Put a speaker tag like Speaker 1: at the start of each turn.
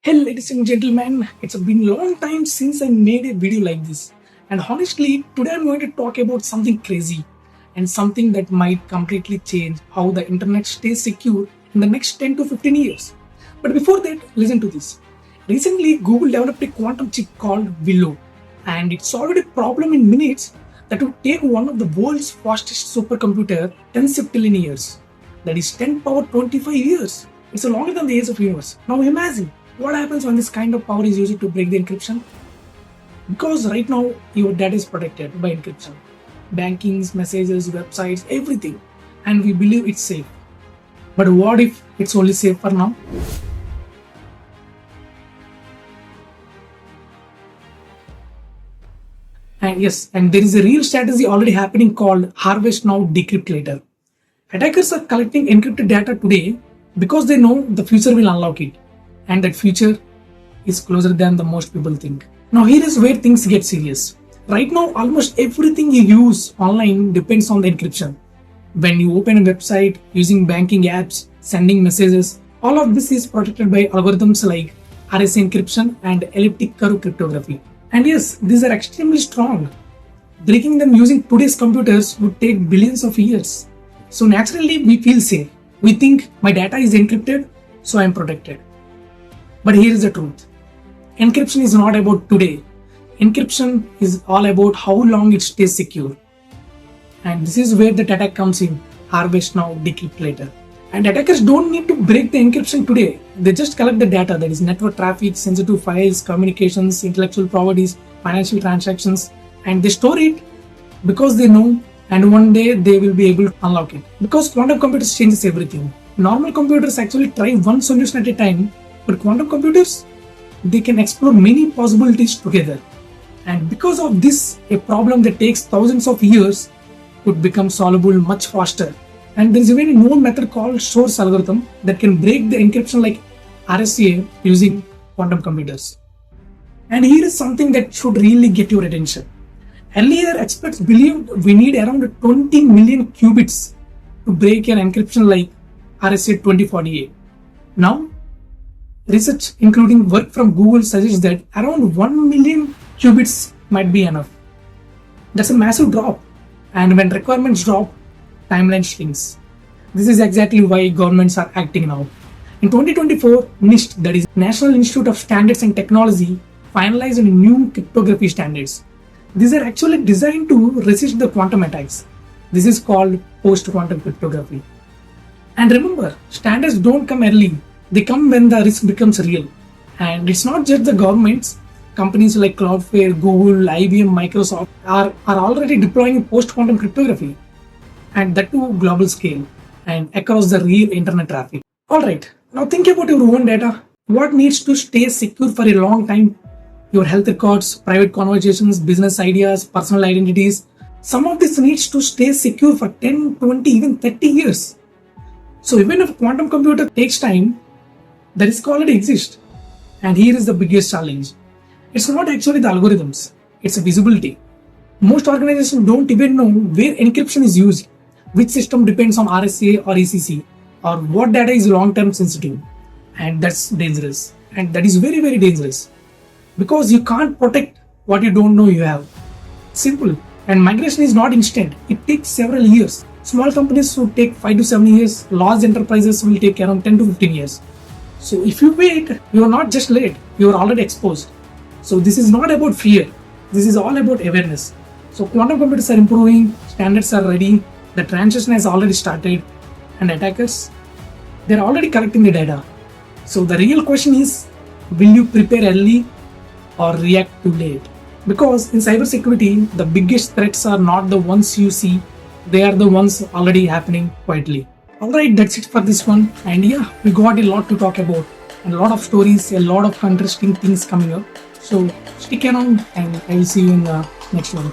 Speaker 1: Hey ladies and gentlemen, it's been a long time since I made a video like this. And honestly, today I'm going to talk about something crazy and something that might completely change how the internet stays secure in the next 10 to 15 years. But before that, listen to this. Recently, Google developed a quantum chip called Willow, and it solved a problem in minutes that would take one of the world's fastest supercomputer 10 septillion years. That is 10 power 25 years. It's longer than the age of the universe. Now imagine what happens when this kind of power is used to break the encryption? Because right now your data is protected by encryption. Bankings, messages, websites, everything. And we believe it's safe. But what if it's only safe for now? And yes, and there is a real strategy already happening called harvest now, decrypt later. Attackers are collecting encrypted data today because they know the future will unlock it. And that future is closer than the most people think. Now here is where things get serious. Right now, almost everything you use online depends on the encryption. When you open a website, using banking apps, sending messages, all of this is protected by algorithms like RSA encryption and elliptic curve cryptography. And yes, these are extremely strong. Breaking them using today's computers would take billions of years. So naturally, we feel safe. We think my data is encrypted, so I am protected. But here is the truth. Encryption is not about today. Encryption is all about how long it stays secure. And this is where the attack comes in. Harvest now, decrypt later. And attackers don't need to break the encryption today. They just collect the data, that is network traffic, sensitive files, communications, intellectual properties, financial transactions, and they store it because they know and one day they will be able to unlock it. Because quantum computers changes everything. Normal computers actually try one solution at a time. But quantum computers, they can explore many possibilities together. And because of this, a problem that takes thousands of years could become solvable much faster. And there is a very known method called source algorithm that can break the encryption like RSA using quantum computers. And here is something that should really get your attention. Earlier, experts believed we need around 20 million qubits to break an encryption like RSA 2048. Now, research, including work from Google, suggests that around 1 million qubits might be enough. That's a massive drop. And when requirements drop, timeline shrinks. This is exactly why governments are acting now. In 2024, NIST, that is National Institute of Standards and Technology, finalized new cryptography standards. These are actually designed to resist the quantum attacks. This is called post-quantum cryptography. And remember, standards don't come early. They come when the risk becomes real. And it's not just the governments. Companies like Cloudflare, Google, IBM, Microsoft are already deploying post-quantum cryptography. And that to global scale and across the real internet traffic. Alright, now think about your own data. What needs to stay secure for a long time? Your health records, private conversations, business ideas, personal identities. Some of this needs to stay secure for 10, 20, even 30 years. So even if a quantum computer takes time, the risk already exists. And here is the biggest challenge. It's not actually the algorithms, it's a visibility. Most organizations don't even know where encryption is used, which system depends on RSA or ECC, or what data is long-term sensitive. And that's dangerous. And that is very, very dangerous. Because you can't protect what you don't know you have. Simple. And migration is not instant. It takes several years. Small companies will take 5 to 7 years. Large enterprises will take around 10 to 15 years. So if you wait, you are not just late, you are already exposed. So this is not about fear, this is all about awareness. So quantum computers are improving, standards are ready, the transition has already started, and attackers, they're already collecting the data. So the real question is, will you prepare early or react too late? Because in cybersecurity, the biggest threats are not the ones you see, they are the ones already happening quietly. Alright, that's it for this one. And yeah, we got a lot to talk about. And a lot of stories, a lot of interesting things coming up. So stick around and I will see you in the next one.